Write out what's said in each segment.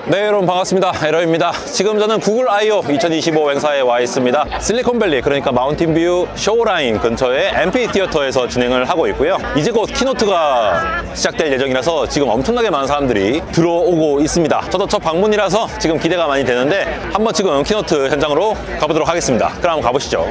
네, 여러분 반갑습니다. 에러입니다. 지금 저는 구글 I/O 2025 행사에 와 있습니다. 실리콘밸리, 그러니까 마운틴뷰 쇼라인 근처의 앰피티어터에서 진행을 하고 있고요. 이제 곧 키노트가 시작될 예정이라서 지금 엄청나게 많은 사람들이 들어오고 있습니다. 저도 첫 방문이라서 지금 기대가 많이 되는데 한번 지금 키노트 현장으로 가보도록 하겠습니다. 그럼 한번 가보시죠.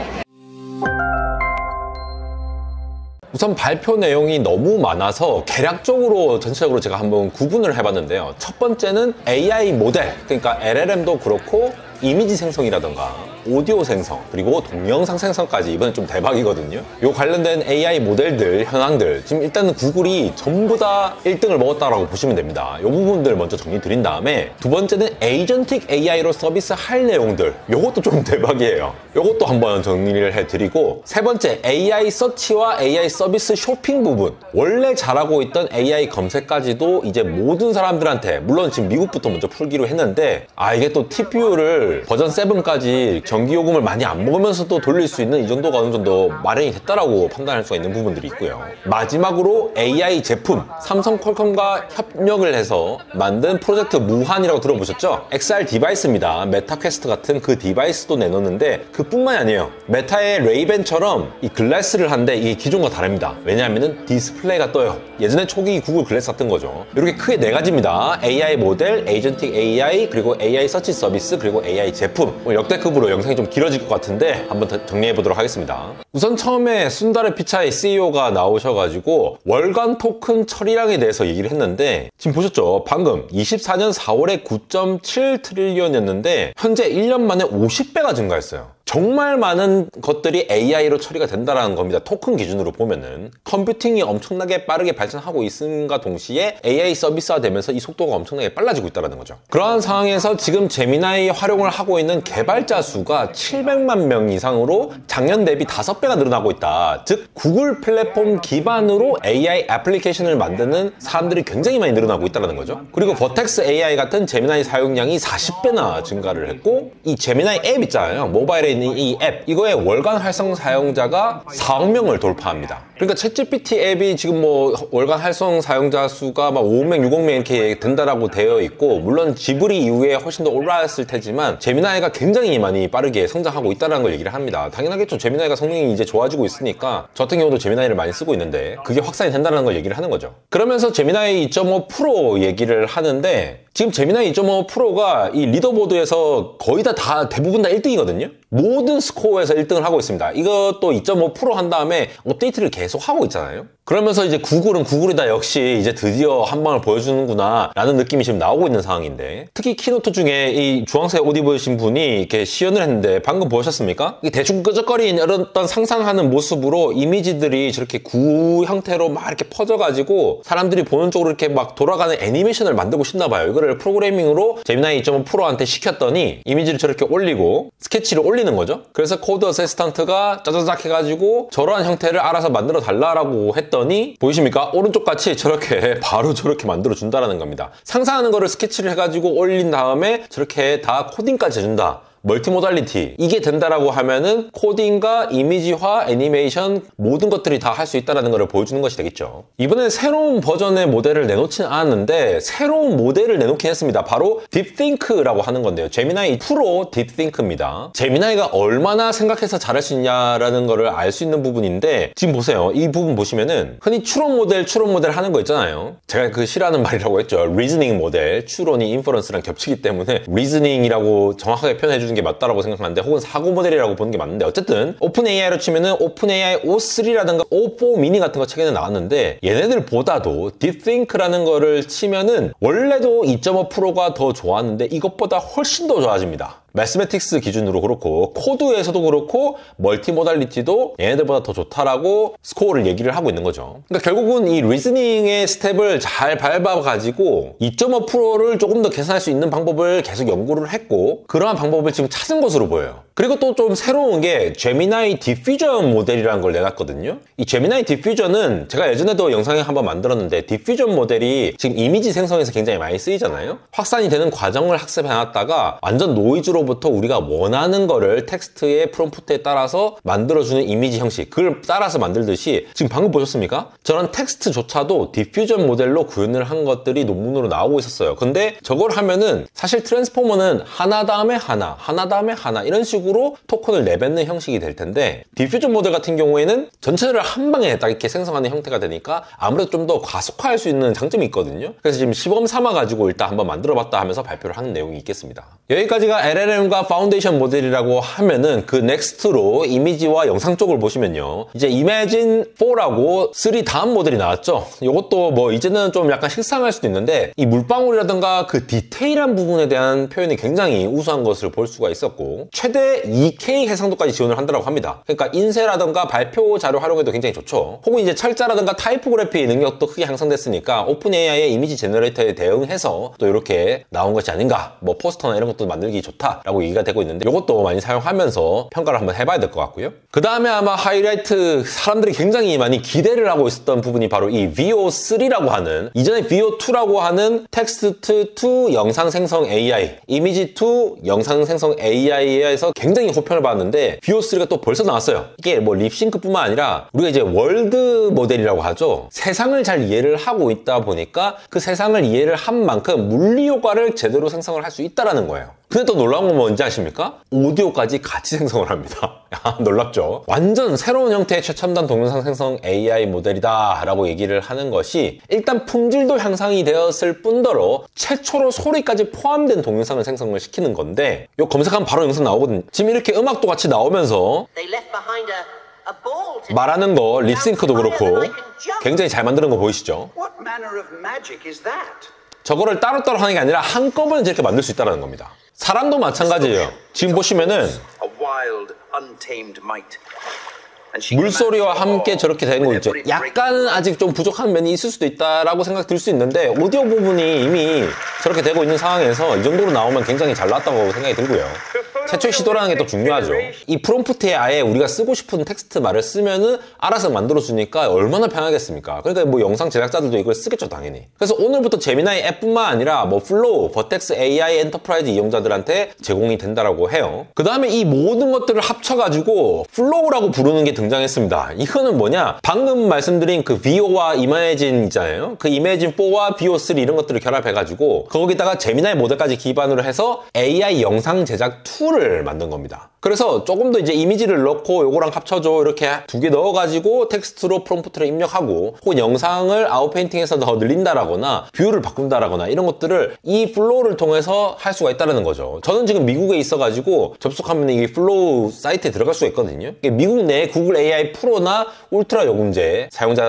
우선 발표 내용이 너무 많아서 개략적으로 전체적으로 제가 한번 구분을 해봤는데요. 첫 번째는 AI 모델, 그러니까 LLM도 그렇고 이미지 생성이라던가 오디오 생성, 그리고 동영상 생성까지 이번엔 좀 대박이거든요. 요 관련된 AI 모델들, 현황들 지금 일단은 구글이 전부 다 1등을 먹었다라고 보시면 됩니다. 요 부분들 먼저 정리 드린 다음에 두 번째는 에이전틱 AI로 서비스 할 내용들, 요것도 좀 대박이에요. 요것도 한번 정리를 해드리고, 세 번째 AI 서치와 AI 서비스 쇼핑 부분, 원래 잘하고 있던 AI 검색까지도 이제 모든 사람들한테, 물론 지금 미국부터 먼저 풀기로 했는데 이게 또 TPU를 버전 7까지 전기요금을 많이 안 먹으면서도 돌릴 수 있는 이 정도가 어느 정도 마련이 됐다라고 판단할 수가 있는 부분들이 있고요. 마지막으로 AI 제품, 삼성 퀄컴과 협력을 해서 만든 프로젝트 무한이라고 들어보셨죠? XR 디바이스입니다. 메타 퀘스트 같은 그 디바이스도 내놓는데 그뿐만이 아니에요. 메타의 레이벤처럼 이 글래스를 한데 이게 기존과 다릅니다. 왜냐하면 디스플레이가 떠요. 예전에 초기 구글 글래스 같은 거죠. 이렇게 크게 네 가지입니다. AI 모델, 에이전틱 AI, 그리고 AI 서치 서비스, 그리고 AI 제품. 역대급으로 영상이 좀 길어질 것 같은데 한번 정리해 보도록 하겠습니다. 우선 처음에 순다르 피차이 CEO가 나오셔가지고 월간 토큰 처리량에 대해서 얘기를 했는데, 지금 보셨죠? 방금 24년 4월에 9.7 트릴리언이었는데 현재 1년 만에 50배가 증가했어요. 정말 많은 것들이 AI로 처리가 된다는 겁니다. 토큰 기준으로 보면은 컴퓨팅이 엄청나게 빠르게 발전하고 있음과 동시에 AI 서비스화 되면서 이 속도가 엄청나게 빨라지고 있다는 거죠. 그러한 상황에서 지금 제미나이 활용을 하고 있는 개발자 수가 700만 명 이상으로 작년 대비 5배가 늘어나고 있다. 즉 구글 플랫폼 기반으로 AI 애플리케이션을 만드는 사람들이 굉장히 많이 늘어나고 있다는 거죠. 그리고 버텍스 AI 같은 제미나이 사용량이 40배나 증가를 했고, 이 제미나이 앱 있잖아요. 모바일에 이 앱, 이거의 월간 활성 사용자가 4억 명을 돌파합니다. 그러니까 챗GPT 앱이 지금 뭐 월간 활성 사용자 수가 막 5억 명, 6억 명 이렇게 된다라고 되어 있고, 물론 지브리 이후에 훨씬 더 올라왔을 테지만 제미나이가 굉장히 많이 빠르게 성장하고 있다는 걸 얘기를 합니다. 당연하겠죠. 제미나이가 성능이 이제 좋아지고 있으니까. 저 같은 경우도 제미나이를 많이 쓰고 있는데 그게 확산이 된다는 걸 얘기를 하는 거죠. 그러면서 제미나이 2.5 프로 얘기를 하는데, 지금 제미나이 2.5 프로가 이 리더보드에서 거의 대부분 다 1등이거든요. 모든 스코어에서 1등을 하고 있습니다. 이것도 2.5 프로 한 다음에 업데이트를 계속 하고 있잖아요. 그러면서 이제 구글은 구글이다, 역시 이제 드디어 한 방을 보여주는구나 라는 느낌이 지금 나오고 있는 상황인데, 특히 키노트 중에 이 주황색 옷 입으신 분이 이렇게 시연을 했는데 방금 보셨습니까? 대충 끄적거리는 어떤 상상하는 모습으로 이미지들이 저렇게 구 형태로 막 이렇게 퍼져가지고 사람들이 보는 쪽으로 이렇게 막 돌아가는 애니메이션을 만들고 싶나 봐요. 이거를 프로그래밍으로 제미나이 2.5 프로한테 시켰더니 이미지를 저렇게 올리고 스케치를 올리는 거죠. 그래서 코드 어시스턴트가 짜자작 해가지고 저러한 형태를 알아서 만들어 달라고 했더니, 보이십니까? 오른쪽 같이 저렇게 바로 저렇게 만들어 준다라는 겁니다. 상상하는 거를 스케치를 해가지고 올린 다음에 저렇게 다 코딩까지 해준다. 멀티모달리티, 이게 된다라고 하면은 코딩과 이미지화, 애니메이션 모든 것들이 다 할 수 있다는 것을 보여주는 것이 되겠죠. 이번에 새로운 버전의 모델을 내놓지는 않았는데 새로운 모델을 내놓긴 했습니다. 바로 딥띵크라고 하는 건데요. 제미나이 프로 딥띵크입니다. 제미나이가 얼마나 생각해서 잘할 수 있냐라는 거를 알 수 있는 부분인데, 지금 보세요. 이 부분 보시면은 흔히 추론 모델 하는 거 있잖아요. 제가 그 싫어하는 말이라고 했죠. 리즈닝 모델, 추론이 인퍼런스랑 겹치기 때문에 리즈닝이라고 정확하게 표현해 주는 게 맞다라고 생각하는데, 혹은 사고 모델이라고 보는 게 맞는데, 어쨌든 오픈 AI로 치면은 오픈 AI O3라든가 O4 미니 같은 거 최근에 나왔는데, 얘네들보다도 딥띵크라는 거를 치면은 원래도 2.5 프로가 더 좋았는데 이것보다 훨씬 더 좋아집니다. 매스매틱스 기준으로 그렇고 코드에서도 그렇고 멀티모달리티도 얘네들보다 더 좋다라고 스코어를 얘기를 하고 있는 거죠. 그러니까 결국은 이 리즈닝의 스텝을 잘 밟아가지고 2.5 프로를 조금 더 개선할 수 있는 방법을 계속 연구를 했고, 그러한 방법을 지금 찾은 것으로 보여요. 그리고 또 좀 새로운 게 제미나이 디퓨전 모델이라는 걸 내놨거든요. 이 제미나이 디퓨전은 제가 예전에도 영상에 한번 만들었는데 디퓨전 모델이 지금 이미지 생성에서 굉장히 많이 쓰이잖아요. 확산이 되는 과정을 학습해놨다가 완전 노이즈로부터 우리가 원하는 거를 텍스트의 프롬프트에 따라서 만들어주는 이미지 형식, 그걸 따라서 만들듯이 지금 방금 보셨습니까? 저런 텍스트조차도 디퓨전 모델로 구현을 한 것들이 논문으로 나오고 있었어요. 근데 저걸 하면은 사실 트랜스포머는 하나 다음에 하나, 하나 다음에 하나 이런 식으로 토큰을 내뱉는 형식이 될 텐데 디퓨전 모델 같은 경우에는 전체를 한 방에 딱 이렇게 생성하는 형태가 되니까 아무래도 좀 더 과속화할 수 있는 장점이 있거든요. 그래서 지금 시범 삼아가지고 일단 한번 만들어봤다 하면서 발표를 하는 내용이 있겠습니다. 여기까지가 LLM과 파운데이션 모델이라고 하면은 그 넥스트로 이미지와 영상 쪽을 보시면요. 이제 Imagen 4라고 3 다음 모델이 나왔죠. 이것도 뭐 이제는 좀 약간 식상할 수도 있는데 이 물방울이라든가 그 디테일한 부분에 대한 표현이 굉장히 우수한 것을 볼 수가 있었고 최대 2K 해상도까지 지원을 한다고 합니다. 그러니까 인쇄라든가 발표 자료 활용에도 굉장히 좋죠. 혹은 이제 철자라든가 타이포그래피 능력도 크게 향상됐으니까 오픈 AI의 이미지 제너레이터에 대응해서 또 이렇게 나온 것이 아닌가, 뭐 포스터나 이런 것도 만들기 좋다라고 얘기가 되고 있는데 이것도 많이 사용하면서 평가를 한번 해봐야 될 것 같고요. 그 다음에 아마 하이라이트, 사람들이 굉장히 많이 기대를 하고 있었던 부분이 바로 이 VO3라고 하는, 이전에 VO2라고 하는 텍스트 투 영상 생성 AI, 이미지 투 영상 생성 AI에서 굉장히 호평을 받았는데 VO3가 또 벌써 나왔어요. 이게 뭐 립싱크뿐만 아니라 우리가 이제 월드 모델이라고 하죠. 세상을 잘 이해를 하고 있다 보니까 그 세상을 이해를 한 만큼 물리 효과를 제대로 생성을 할 수 있다는 거예요. 근데 또 놀라운 건 뭔지 아십니까? 오디오까지 같이 생성을 합니다. 놀랍죠? 완전 새로운 형태의 최첨단 동영상 생성 AI 모델이다 라고 얘기를 하는 것이 일단 품질도 향상이 되었을 뿐더러 최초로 소리까지 포함된 동영상을 생성을 시키는 건데 이거 검색하면 바로 영상 나오거든요. 지금 이렇게 음악도 같이 나오면서 말하는 거, 립싱크도 그렇고 굉장히 잘 만드는 거 보이시죠? 저거를 따로따로 하는 게 아니라 한꺼번에 저렇게 만들 수 있다는 겁니다. 사람도 마찬가지예요. 지금 보시면은 물소리와 함께 저렇게 된 거 있죠. 약간은 아직 좀 부족한 면이 있을 수도 있다라고 생각 들 수 있는데 오디오 부분이 이미 저렇게 되고 있는 상황에서 이 정도로 나오면 굉장히 잘 나왔다고 생각이 들고요. 최초의 시도라는 게 또 중요하죠. 이 프롬프트에 아예 우리가 쓰고 싶은 텍스트 말을 쓰면은 알아서 만들어주니까 얼마나 편하겠습니까? 그러니까 뭐 영상 제작자들도 이걸 쓰겠죠, 당연히. 그래서 오늘부터 제미나이 앱뿐만 아니라 뭐 플로우, 버텍스 AI 엔터프라이즈 이용자들한테 제공이 된다라고 해요. 그 다음에 이 모든 것들을 합쳐가지고 플로우라고 부르는 게 등장했습니다. 이거는 뭐냐? 방금 말씀드린 그 VO와 이매진 있잖아요. 그 이매진 4와 VO3 이런 것들을 결합해가지고 거기다가 제미나이 모델까지 기반으로 해서 AI 영상 제작 툴을 만든 겁니다. 그래서 조금 더 이제 이미지를 넣고 요거랑 합쳐줘 이렇게 두 개 넣어가지고 텍스트로 프롬프트를 입력하고 혹은 영상을 아웃페인팅해서 더 늘린다라거나 뷰를 바꾼다라거나 이런 것들을 이 플로우를 통해서 할 수가 있다는 거죠. 저는 지금 미국에 있어가지고 접속하면 이 플로우 사이트에 들어갈 수가 있거든요. 미국 내 구글 AI 프로나 울트라 요금제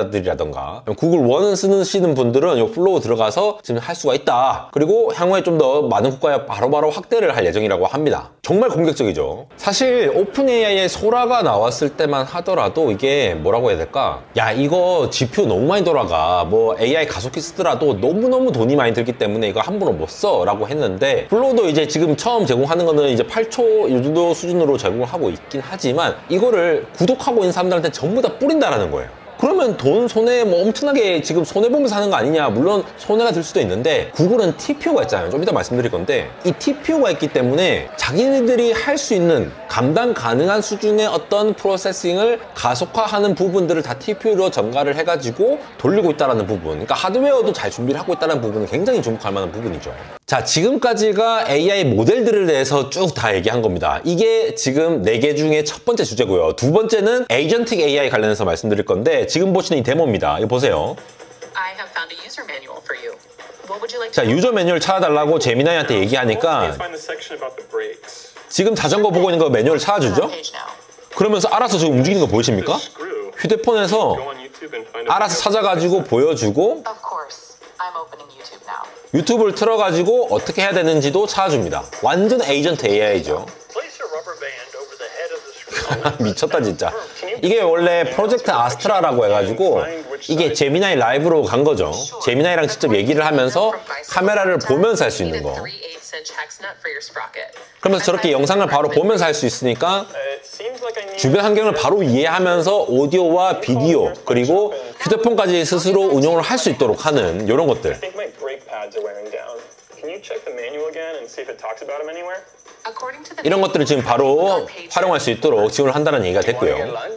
사용자들이라던가 구글 원 쓰시는 분들은 이 플로우 들어가서 지금 할 수가 있다. 그리고 향후에 좀 더 많은 국가에 바로바로 확대를 할 예정이라고 합니다. 정말 공격적이죠. 사실 오픈 AI의 소라가 나왔을 때만 하더라도 이게 뭐라고 해야 될까? 야, 이거 GPU 너무 많이 돌아가. 뭐 AI 가속기 쓰더라도 너무너무 돈이 많이 들기 때문에 이거 함부로 못 써 라고 했는데 플로우도 이제 지금 처음 제공하는 거는 이제 8초 이 정도 수준으로 제공을 하고 있긴 하지만 이거를 구독하고 있는 사람들한테 전부 다 뿌린다라는 거예요. 그러면 돈 손해 뭐 엄청나게 지금 손해보면서 하는 거 아니냐. 물론 손해가 들 수도 있는데 구글은 TPU가 있잖아요. 좀 이따 말씀드릴 건데 이 TPU가 있기 때문에 자기네들이 할 수 있는 감당 가능한 수준의 어떤 프로세싱을 가속화하는 부분들을 다 TPU로 전가를 해가지고 돌리고 있다는 부분, 그러니까 하드웨어도 잘 준비를 하고 있다는 부분은 굉장히 주목할 만한 부분이죠. 자, 지금까지가 AI 모델들에 대해서 쭉 다 얘기한 겁니다. 이게 지금 4개 중에 첫 번째 주제고요. 두 번째는 에이전틱 AI 관련해서 말씀드릴 건데 지금 보시는 이 데모입니다. 이거 보세요. 자, 유저 매뉴얼 찾아달라고 제미나이한테 얘기하니까 지금 자전거 보고 있는 거 매뉴얼 찾아주죠? 그러면서 알아서 지금 움직이는 거 보이십니까? 휴대폰에서 알아서 찾아가지고 보여주고 유튜브를 틀어가지고 어떻게 해야 되는지도 찾아줍니다. 완전 에이전트 AI죠. 미쳤다 진짜. 이게 원래 프로젝트 아스트라라고 해가지고 이게 제미나이 라이브로 간 거죠. 제미나이랑 직접 얘기를 하면서 카메라를 보면서 할 수 있는 거. 6-inch hex nut for your sprocket. 그러면서 저렇게 영상을 바로 보면서 할 수 있으니까 주변 환경을 바로 이해하면서 오디오와 비디오 그리고 휴대폰까지 스스로 운용을 할 수 있도록 하는 이런 것들. 이런 것들을 지금 바로 활용할 수 있도록 지원을 한다는 얘기가 됐고요.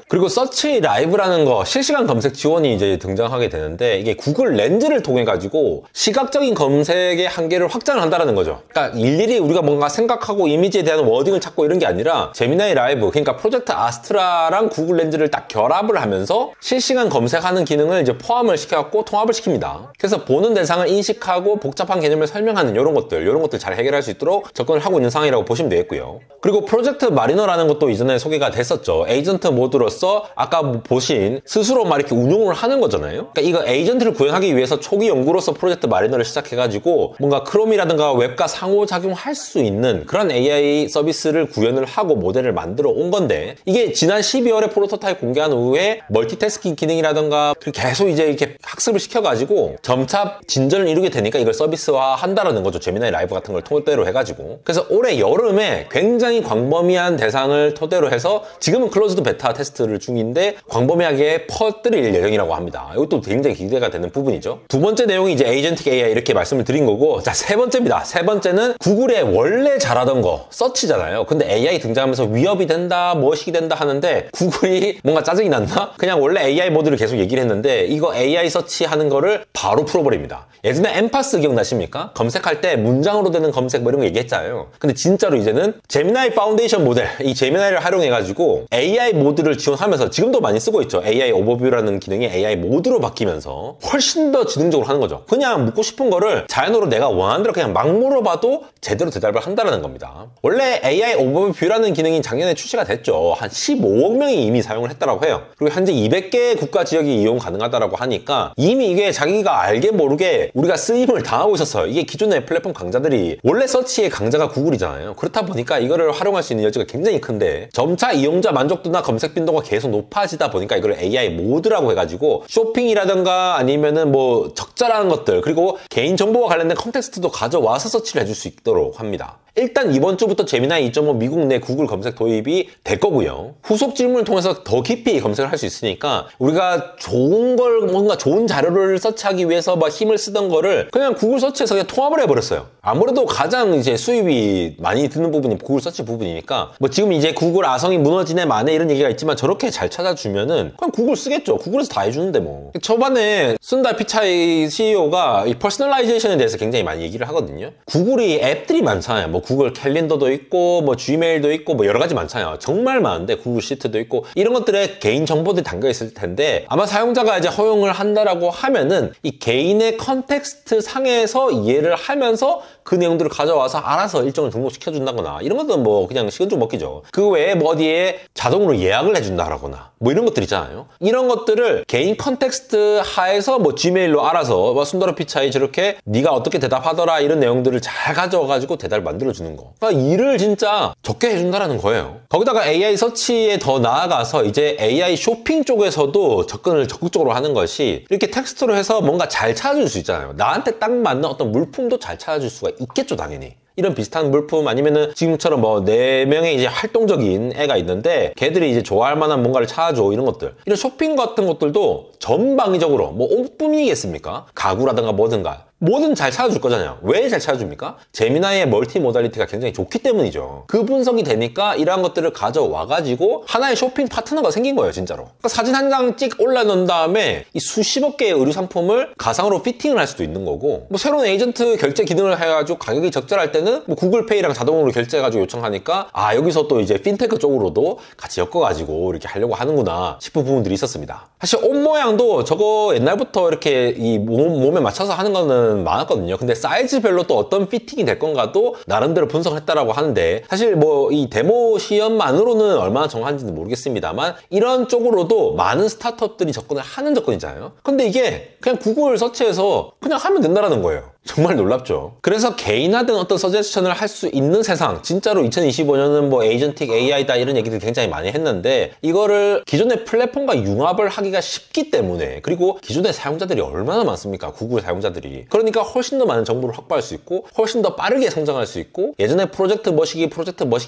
그리고 서치 라이브라는 거 실시간 검색 지원이 이제 등장하게 되는데 이게 구글 렌즈를 통해 가지고 시각적인 검색의 한계를 확장을 한다는 거죠. 그러니까 일일이 우리가 뭔가 생각하고 이미지에 대한 워딩을 찾고 이런 게 아니라 제미나이 라이브, 그러니까 프로젝트 아스트라랑 구글 렌즈를 딱 결합을 하면서 실시간 검색하는 기능을 이제 포함을 시켜갖고 통합을 시킵니다. 그래서 보는 대상을 인식하고 복잡한 개념을 설명하는 이런 것들 잘 해결할 수 있도록 접근을 하고 있는 상황이라고 보시면 되겠고요. 그리고 프로젝트 마리너라는 것도 이전에 소개가 됐었죠. 에이전트 모드로서 아까 보신 스스로 막 이렇게 운용을 하는 거잖아요. 그러니까 이거 에이전트를 구현하기 위해서 초기 연구로서 프로젝트 마리너를 시작해가지고 뭔가 크롬이라든가 웹과 상호작용할 수 있는 그런 AI 서비스를 구현을 하고 모델을 만들어 온 건데 이게 지난 12월에 프로토타입 공개한 후에 멀티태스킹 기능이라든가 계속 이제 이렇게 학습을 시켜가지고 점차 진전을 이루게 되니까 이걸 서비스화 한다라는 거죠. 제미나이 라이브 같은 걸 토대로 해가지고. 그래서 올해 여름에 굉장히 광범위한 대상을 토대로 해서 지금은 클로즈드 베타 테스트를 중인데 광범위하게 퍼뜨릴 예정이라고 합니다. 이것도 굉장히 기대가 되는 부분이죠. 두 번째 내용이 이제 에이전틱 AI 이렇게 말씀을 드린 거고, 자, 세 번째입니다. 세 번째는 구글의 원래 잘하던 거 서치잖아요. 근데 AI 등장하면서 위협이 된다, 무엇이 된다 하는데 구글이 뭔가 짜증이 났나? 그냥 원래 AI 모드를 계속 얘기를 했는데 이거 AI 서치 하는 거를 바로 풀어버립니다. 예전에 엠파스 기억나십니까? 검색할 때 문장으로 되는 검색 뭐 이런 거 얘기했잖아요. 근데 진짜로 이제는 제미나이 파운데이션 모델, 이 제미나이를 활용해가지고 AI 모드를 지원하면서 지금도 많이 쓰고 있죠. AI 오버뷰라는 기능이 AI 모드로 바뀌면서 훨씬 더 지능적으로 하는 거죠. 그냥 묻고 싶은 거를 자연으로 내가 원하는 대로 그냥 막 물어봐도 제대로 대답을 한다는 겁니다. 원래 AI 오버뷰라는 기능이 작년에 출시가 됐죠. 한 15억 명이 이미 사용을 했다고 해요. 그리고 현재 200개 국가 지역이 이용 가능하다고 하니까 이미 이게 자기가 알게 모르게 우리가 쓰임을 당하고 있었어요. 이게 기존의 플랫폼 강자들이 원래 서치의 강자가 구글이잖아요. 그렇다 보니까 이거를 활용할 수 있는 여지가 굉장히 큰데 점차 이용자 만족도나 검색 빈도가 계속 높아지다 보니까 이걸 AI 모드라고 해가지고 쇼핑이라든가 아니면은 뭐 적절한 것들 그리고 개인정보와 관련된 컨텍스트도 가져와서 서치를 해줄 수 있도록 합니다. 일단 이번 주부터 제미나이 2.5 미국 내 구글 검색 도입이 될 거고요. 후속 질문을 통해서 더 깊이 검색을 할 수 있으니까 우리가 좋은 걸 뭔가 좋은 자료를 서치하기 위해서 막 힘을 쓰던 거를 그냥 구글 서치에서 그냥 통합을 해버렸어요. 아무래도 가장 이제 수입이 많이 드는 부분이 구글 서치 부분이니까 뭐 지금 이제 구글 아성이 무너지네 마네 이런 얘기가 있지만 저렇게 잘 찾아주면은 그냥 구글 쓰겠죠. 구글에서 다 해주는데 뭐. 초반에 순달 피차이 CEO가 이 퍼스널라이제이션에 대해서 굉장히 많이 얘기를 하거든요. 구글이 앱들이 많잖아요. 뭐 구글 캘린더도 있고 뭐 지메일도 있고 뭐 여러 가지 많잖아요. 정말 많은데 구글 시트도 있고 이런 것들에 개인 정보들이 담겨 있을 텐데 아마 사용자가 이제 허용을 한다라고 하면은 이 개인의 컨텍스트 상에서 이해를 하면서 그 내용들을 가져와서 알아서 일정을 등록시켜준다거나 이런 것들은 뭐 그냥 식은 죽 먹기죠. 그 외에 뭐 어디에 자동으로 예약을 해준다라거나 뭐 이런 것들 있잖아요. 이런 것들을 개인 컨텍스트 하에서 뭐 지메일로 알아서 뭐 순더러 피차이 저렇게 네가 어떻게 대답하더라 이런 내용들을 잘 가져와가지고 대답을 만들어주는 거. 그러니까 일을 진짜 적게 해준다라는 거예요. 거기다가 AI 서치에 더 나아가서 이제 AI 쇼핑 쪽에서도 접근을 적극적으로 하는 것이 이렇게 텍스트로 해서 뭔가 잘 찾아줄 수 있잖아요. 나한테 딱 맞는 어떤 물품도 잘 찾아줄 수가 있겠죠, 당연히. 이런 비슷한 물품 아니면은 지금처럼 뭐 4명의 이제 활동적인 애가 있는데 걔들이 이제 좋아할 만한 뭔가를 찾아줘 이런 것들 이런 쇼핑 같은 것들도 전방위적으로 뭐 옷뿐이겠습니까? 가구라든가 뭐든 잘 찾아줄 거잖아요. 왜 잘 찾아줍니까? 제미나이의 멀티 모달리티가 굉장히 좋기 때문이죠. 그 분석이 되니까 이러한 것들을 가져와가지고 하나의 쇼핑 파트너가 생긴 거예요, 진짜로. 그러니까 사진 한 장 찍 올려놓은 다음에 이 수십억 개의 의류 상품을 가상으로 피팅을 할 수도 있는 거고 뭐 새로운 에이전트 결제 기능을 해가지고 가격이 적절할 때는 뭐 구글페이랑 자동으로 결제해가지고 요청하니까 아 여기서 또 이제 핀테크 쪽으로도 같이 엮어가지고 이렇게 하려고 하는구나 싶은 부분들이 있었습니다. 사실 옷 모양도 저거 옛날부터 이렇게 이 몸에 맞춰서 하는 거는 많았거든요. 근데 사이즈별로 또 어떤 피팅이 될 건가도 나름대로 분석을 했다라고 하는데 사실 뭐 이 데모 시연만으로는 얼마나 정확한지는 모르겠습니다만 이런 쪽으로도 많은 스타트업들이 접근을 하는 접근이잖아요. 근데 이게 그냥 구글 서치에서 그냥 하면 된다라는 거예요. 정말 놀랍죠. 그래서 개인화된 어떤 서제스션을 할 수 있는 세상, 진짜로 2025년은 뭐 에이전틱 AI다 이런 얘기들 굉장히 많이 했는데 이거를 기존의 플랫폼과 융합을 하기가 쉽기 때문에, 그리고 기존의 사용자들이 얼마나 많습니까? 구글 사용자들이. 그러니까 훨씬 더 많은 정보를 확보할 수 있고 훨씬 더 빠르게 성장할 수 있고, 예전에 프로젝트 머시기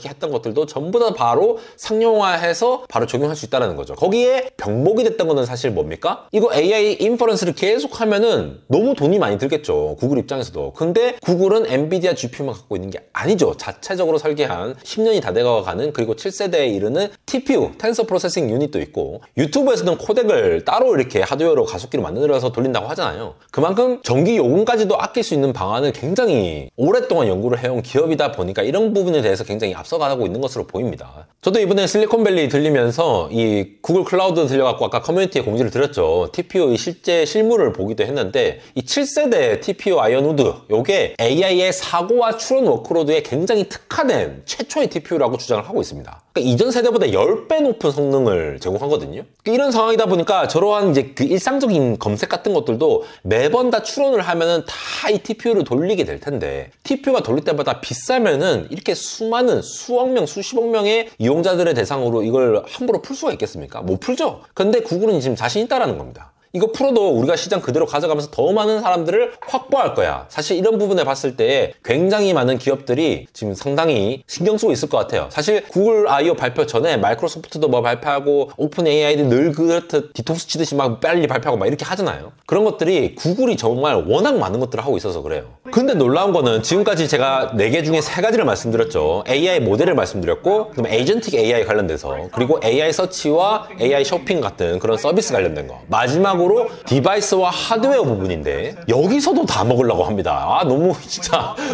했던 것들도 전부 다 바로 상용화해서 바로 적용할 수 있다는 거죠. 거기에 병목이 됐던 거는 사실 뭡니까? 이거 AI 인퍼런스를 계속 하면은 너무 돈이 많이 들겠죠, 구글 입장에서도. 근데 구글은 엔비디아 GPU만 갖고 있는 게 아니죠. 자체적으로 설계한 10년이 다 돼가가는, 그리고 7세대에 이르는 TPU, 텐서 프로세싱 유닛도 있고, 유튜브에서는 코덱을 따로 이렇게 하드웨어로 가속기로 만들어서 돌린다고 하잖아요. 그만큼 전기 요금까지도 아낄 수 있는 방안을 굉장히 오랫동안 연구를 해온 기업이다 보니까 이런 부분에 대해서 굉장히 앞서가고 있는 것으로 보입니다. 저도 이번에 실리콘밸리 들리면서 이 구글 클라우드 들려갖고 아까 커뮤니티에 공지를 드렸죠. TPU의 실제 실물을 보기도 했는데, 이 7세대 TPU 아이언우드, 요게 AI의 사고와 추론 워크로드에 굉장히 특화된 최초의 TPU라고 주장을 하고 있습니다. 그러니까 이전 세대보다 10배 높은 성능을 제공하거든요. 그러니까 이런 상황이다 보니까 저러한 이제 그 일상적인 검색 같은 것들도 매번 다 추론을 하면은 다 이 TPU를 돌리게 될 텐데, TPU가 돌릴 때마다 비싸면은 이렇게 수많은 수억 명, 수십억 명의 이용자들의 대상으로 이걸 함부로 풀 수가 있겠습니까? 못 풀죠. 근데 구글은 지금 자신 있다라는 겁니다. 이거 풀어도 우리가 시장 그대로 가져가면서 더 많은 사람들을 확보할 거야. 사실 이런 부분에 봤을 때 굉장히 많은 기업들이 지금 상당히 신경 쓰고 있을 것 같아요. 사실 구글 I.O. 발표 전에 마이크로소프트도 뭐 발표하고 오픈 AI도 늘 그렇듯 뒤통수 치듯이 막 빨리 발표하고 막 이렇게 하잖아요. 그런 것들이 구글이 정말 워낙 많은 것들을 하고 있어서 그래요. 근데 놀라운 거는 지금까지 제가 4개 중에 3가지를 말씀드렸죠. AI 모델을 말씀드렸고, 그다음에 에이전틱 AI 관련돼서, 그리고 AI 서치와 AI 쇼핑 같은 그런 서비스 관련된 거. 마지막으로 디바이스와 하드웨어 부분인데 여기서도 다 먹으려고 합니다. 아, 너무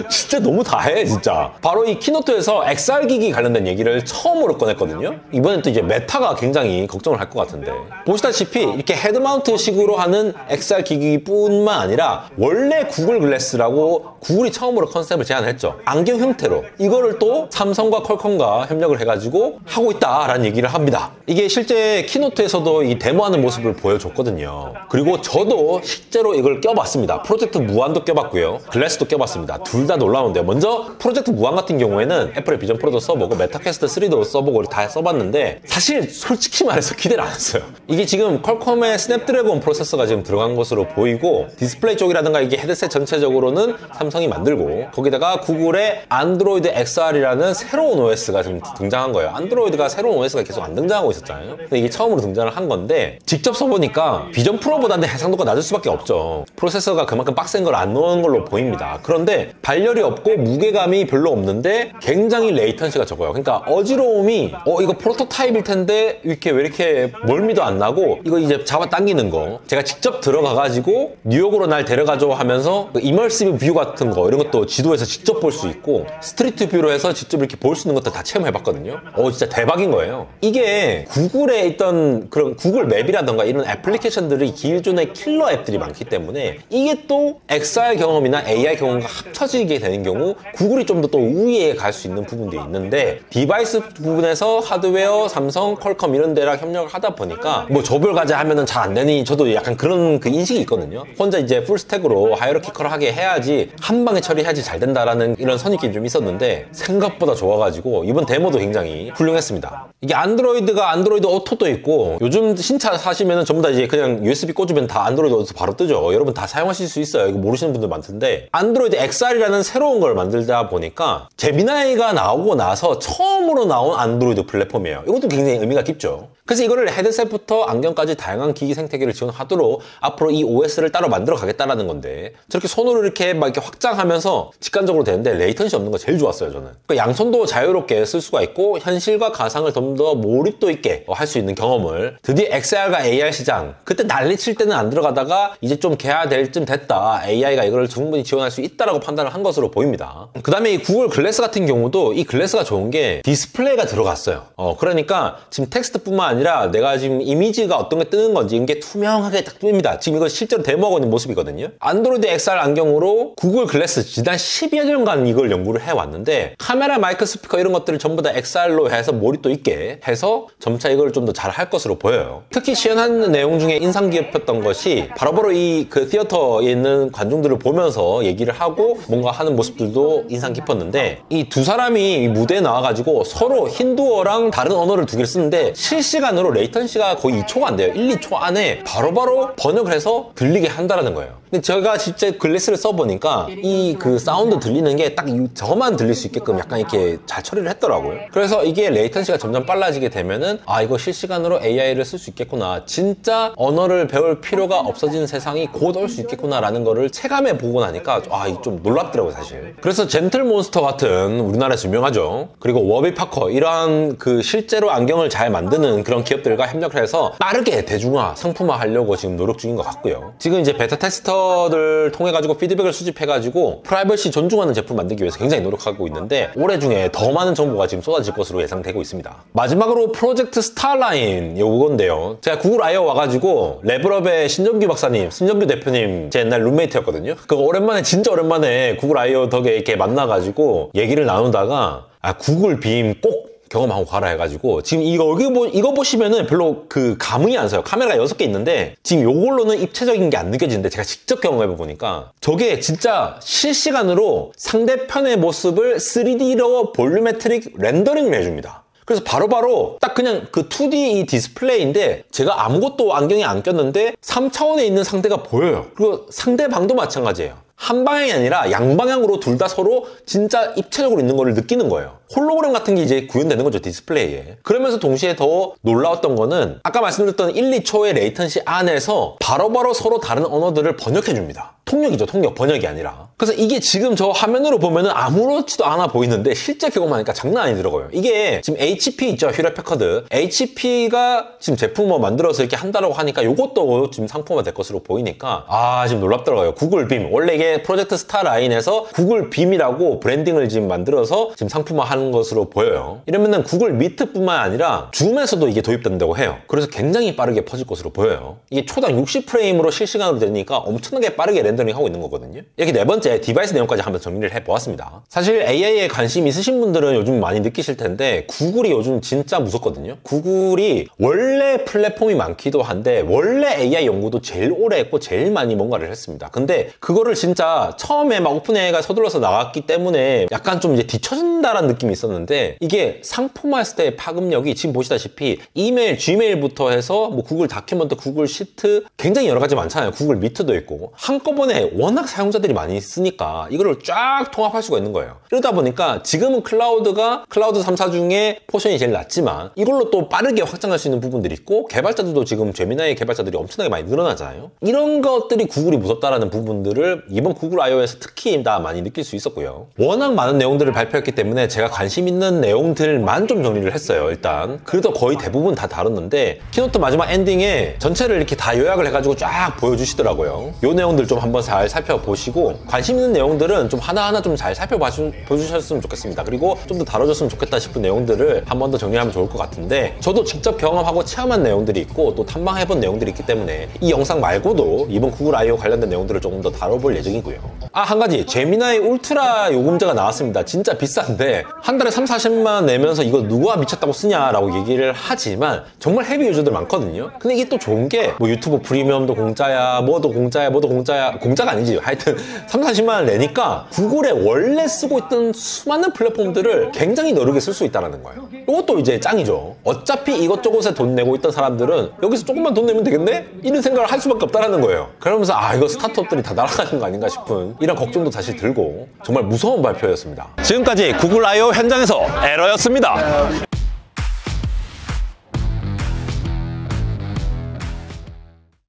진짜 너무 다해 진짜. 바로 이 키노트에서 XR 기기 관련된 얘기를 처음으로 꺼냈거든요. 이번엔 또 이제 메타가 굉장히 걱정을 할 것 같은데, 보시다시피 이렇게 헤드마운트 식으로 하는 XR 기기뿐만 아니라 원래 구글 글래스라고 구글이 처음으로 컨셉을 제안했죠. 안경 형태로 이거를 또 삼성과 퀄컴과 협력을 해가지고 하고 있다라는 얘기를 합니다. 이게 실제 키노트에서도 이 데모하는 모습을 보여줬거든요. 그리고 저도 실제로 이걸 껴봤습니다. 프로젝트 무한도 껴봤고요, 글래스도 껴봤습니다. 둘 다 놀라운데요. 먼저 프로젝트 무한 같은 경우에는 애플의 비전 프로도 써보고 메타퀘스트 3도 써보고 다 써봤는데, 사실 솔직히 말해서 기대를 안 했어요. 이게 지금 퀄컴의 스냅드래곤 프로세서가 지금 들어간 것으로 보이고, 디스플레이 쪽이라든가 이게 헤드셋 전체적으로는 삼성이 만들고, 거기다가 구글의 안드로이드 XR이라는 새로운 OS가 지금 등장한 거예요. 안드로이드가 새로운 OS가 계속 안 등장하고 있었잖아요. 근데 이게 처음으로 등장을 한 건데, 직접 써보니까 비전 프로보다는 해상도가 낮을 수밖에 없죠. 프로세서가 그만큼 빡센 걸 안 넣은 걸로 보입니다. 그런데 발열이 없고 무게감이 별로 없는데 굉장히 레이턴시가 적어요. 그러니까 어지러움이 이거 프로토타입일 텐데 이렇게 왜 이렇게 멀미도 안 나고, 이거 이제 잡아당기는 거 제가 직접 들어가가지고 뉴욕으로 날 데려가줘 하면서 그 이머시브 뷰 같은 거 이런 것도 지도에서 직접 볼 수 있고, 스트리트 뷰로 해서 직접 이렇게 볼 수 있는 것도 다 체험해봤거든요. 진짜 대박인 거예요. 이게 구글에 있던 그런 구글 맵이라던가 이런 애플리케이션들이 기존의 킬러 앱들이 많기 때문에, 이게 또 XR 경험이나 AI 경험과 합쳐지게 되는 경우 구글이 좀 더 또 우위에 갈 수 있는 부분도 있는데, 디바이스 부분에서 하드웨어, 삼성, 퀄컴 이런 데랑 협력을 하다 보니까 뭐 조별 과제 하면은 잘 안 되니, 저도 약간 그런 그 인식이 있거든요. 혼자 이제 풀스택으로 하이어러키컬하게 해야지 한 방에 처리해야지 잘 된다라는 이런 선입견이 좀 있었는데, 생각보다 좋아가지고 이번 데모도 굉장히 훌륭했습니다. 이게 안드로이드가 안드로이드 오토도 있고, 요즘 신차 사시면은 전부 다 이제 그냥 USB 꽂으면 다 안드로이드 오토 바로 뜨죠. 여러분 다 사용하실 수 있어요. 이거 모르시는 분들 많던데, 안드로이드 XR이라는 새로운 걸 만들다 보니까 제미나이가 나오고 나서 처음으로 나온 안드로이드 플랫폼이에요. 이것도 굉장히 의미가 깊죠. 그래서 이거를 헤드셋부터 안경까지 다양한 기기 생태계를 지원하도록 앞으로 이 OS를 따로 만들어 가겠다라는 건데, 저렇게 손으로 이렇게 막 이렇게 확장하면서 직관적으로 되는데 레이턴시 없는 거 제일 좋았어요, 저는. 그러니까 양손도 자유롭게 쓸 수가 있고, 현실과 가상을 좀 더 몰입도 있게 할 수 있는 경험을, 드디어 XR과 AR 시장, 그때 난리칠 때는 안 들어가다가 이제 좀 개화될 쯤 됐다, AI가 이걸 충분히 지원할 수 있다라고 판단을 한 것으로 보입니다. 그 다음에 이 구글 글래스 같은 경우도 이 글래스가 좋은 게 디스플레이가 들어갔어요. 그러니까 지금 텍스트뿐만 아니라 내가 지금 이미지가 어떤 게 뜨는 건지 이게 투명하게 딱 뜹니다. 지금 이거 실제로 데모하고 있는 모습이거든요. 안드로이드 XR 안경으로 구글 글래스 지난 10여 년간 이걸 연구를 해왔는데 카메라, 마이크, 스피커 이런 것들을 전부 다 XR로 해서 몰입도 있게 해서 점차 이걸 좀 더 잘 할 것으로 보여요. 특히 시연하는 내용 중에 인상 깊었던 것이 바로바로 이 그 티어터에 있는 관중들을 보면서 얘기를 하고 뭔가 하는 모습들도 인상 깊었는데 이 두 사람이 무대에 나와가지고 서로 힌두어랑 다른 언어를 두 개를 쓰는데 실시간으로 레이턴시가 거의 2초가 안 돼요. 1, 2초 안에 바로바로 번역을 해서 들리게 한다는 거예요. 근데 제가 실제 글래스를 써보니까 이 그 사운드 들리는 게 딱 저만 들릴 수 있게끔 약간 이렇게 잘 처리를 했더라고요. 그래서 이게 레이턴시가 점점 빨라지게 되면은 아 이거 실시간으로 AI를 쓸 수 있겠구나. 진짜 언어를 배울 필요가 없어지는 세상이 곧 올 수 있겠구나 라는 거를 체감해 보고 나니까 아 이게 좀 놀랍더라고요 사실. 그래서 젠틀몬스터 같은 우리나라에서 유명하죠. 그리고 워비파커 이러한 그 실제로 안경을 잘 만드는 그런 기업들과 협력을 해서 빠르게 대중화, 상품화 하려고 지금 노력 중인 것 같고요. 지금 이제 베타 테스터들 통해 가지고 피드백을 수집해 가지고 프라이버시 존중하는 제품 만들기 위해서 굉장히 노력하고 있는데 올해 중에 더 많은 정보가 지금 쏟아질 것으로 예상되고 있습니다. 마지막으로 프로젝트 스타라인 요건데요. 제가 구글 I/O 와가지고 레벨업의 신정규 박사님, 신정규 대표님 제 옛날 룸메이트였거든요. 그거 오랜만에 진짜 오랜만에 구글 I/O 덕에 이렇게 만나가지고 얘기를 나누다가 아 구글 빔 꼭 경험하고 가라 해가지고 지금 이거 보시면은 별로 그 감흥이 안 서요. 카메라가 6개 있는데 지금 요걸로는 입체적인 게 안 느껴지는데 제가 직접 경험해 보니까 저게 진짜 실시간으로 상대편의 모습을 3D로 볼륨메트릭 렌더링을 해줍니다. 그래서 바로바로 딱 그냥 그 2D 이 디스플레이인데 제가 아무것도 안경에 안 꼈는데 3차원에 있는 상대가 보여요. 그리고 상대방도 마찬가지예요. 한 방향이 아니라 양방향으로 둘 다 서로 진짜 입체적으로 있는 걸 느끼는 거예요. 홀로그램 같은 게 이제 구현되는 거죠, 디스플레이에. 그러면서 동시에 더 놀라웠던 거는 아까 말씀드렸던 1, 2초의 레이턴시 안에서 바로바로 서로 다른 언어들을 번역해 줍니다. 통역이죠, 통역. 번역이 아니라. 그래서 이게 지금 저 화면으로 보면은 아무렇지도 않아 보이는데 실제 경험하니까 장난 아니더라고요. 이게 지금 HP 있죠, 휴렛 패커드. HP가 지금 제품을 만들어서 이렇게 한다라고 하니까 이것도 지금 상품화 될 것으로 보이니까 아, 지금 놀랍더라고요. 구글 빔. 원래 이게 프로젝트 스타 라인에서 구글 빔이라고 브랜딩을 지금 만들어서 지금 상품화 하는 것으로 보여요. 이러면은 구글 미트뿐만 아니라 줌에서도 이게 도입된다고 해요. 그래서 굉장히 빠르게 퍼질 것으로 보여요. 이게 초당 60프레임으로 실시간으로 되니까 엄청나게 빠르게 렌더링 하고 있는 거거든요. 이렇게 네 번째 디바이스 내용까지 한번 정리를 해보았습니다. 사실 AI에 관심 있으신 분들은 요즘 많이 느끼실 텐데 구글이 요즘 진짜 무섭거든요. 구글이 원래 플랫폼이 많기도 한데 원래 AI 연구도 제일 오래 했고 제일 많이 뭔가를 했습니다. 근데 그거를 진짜 처음에 막 오픈AI가 서둘러서 나왔기 때문에 약간 좀 이제 뒤처진다라는 느낌이 있었는데 이게 상품화했을 때의 파급력이 지금 보시다시피 이메일, 지메일부터 해서 뭐 구글 다큐멘트, 구글 시트 굉장히 여러 가지 많잖아요. 구글 미트도 있고 한꺼번에 워낙 사용자들이 많이 쓰니까 이거를 쫙 통합할 수가 있는 거예요. 이러다 보니까 지금은 클라우드 3사 중에 포션이 제일 낮지만 이걸로 또 빠르게 확장할 수 있는 부분들이 있고 개발자들도 지금 제미나이 개발자들이 엄청나게 많이 늘어나잖아요. 이런 것들이 구글이 무섭다라는 부분들을 이번 구글 I/O에서 특히 다 많이 느낄 수 있었고요. 워낙 많은 내용들을 발표했기 때문에 제가 관심 있는 내용들만 좀 정리를 했어요. 일단 그래도 거의 대부분 다 다뤘는데 키노트 마지막 엔딩에 전체를 이렇게 다 요약을 해가지고 쫙 보여주시더라고요. 요 내용들 좀 한번 잘 살펴보시고 관심 있는 내용들은 좀 하나하나 좀 잘 살펴보셨으면 좋겠습니다. 그리고 좀 더 다뤄줬으면 좋겠다 싶은 내용들을 한 번 더 정리하면 좋을 것 같은데 저도 직접 경험하고 체험한 내용들이 있고 또 탐방해본 내용들이 있기 때문에 이 영상 말고도 이번 구글 I/O 관련된 내용들을 조금 더 다뤄볼 예정이고요. 한 가지 제미나이 울트라 요금제가 나왔습니다. 진짜 비싼데 한 달에 3, 40만 내면서 이거 누가 미쳤다고 쓰냐라고 얘기를 하지만 정말 헤비 유저들 많거든요. 근데 이게 또 좋은 게 뭐 유튜브 프리미엄도 공짜야, 뭐도 공짜야, 공짜가 아니지. 하여튼 3, 40만 원 내니까 구글에 원래 쓰고 있던 수많은 플랫폼들을 굉장히 너르게 쓸 수 있다는 거예요. 이것도 이제 짱이죠. 어차피 이것저것에 돈 내고 있던 사람들은 여기서 조금만 돈 내면 되겠네? 이런 생각을 할 수밖에 없다는 거예요. 그러면서 이거 스타트업들이 다 날아가는 거 아닌가 싶은 이런 걱정도 다시 들고 정말 무서운 발표였습니다. 지금까지 구글 I/O 현장에서 에러였습니다.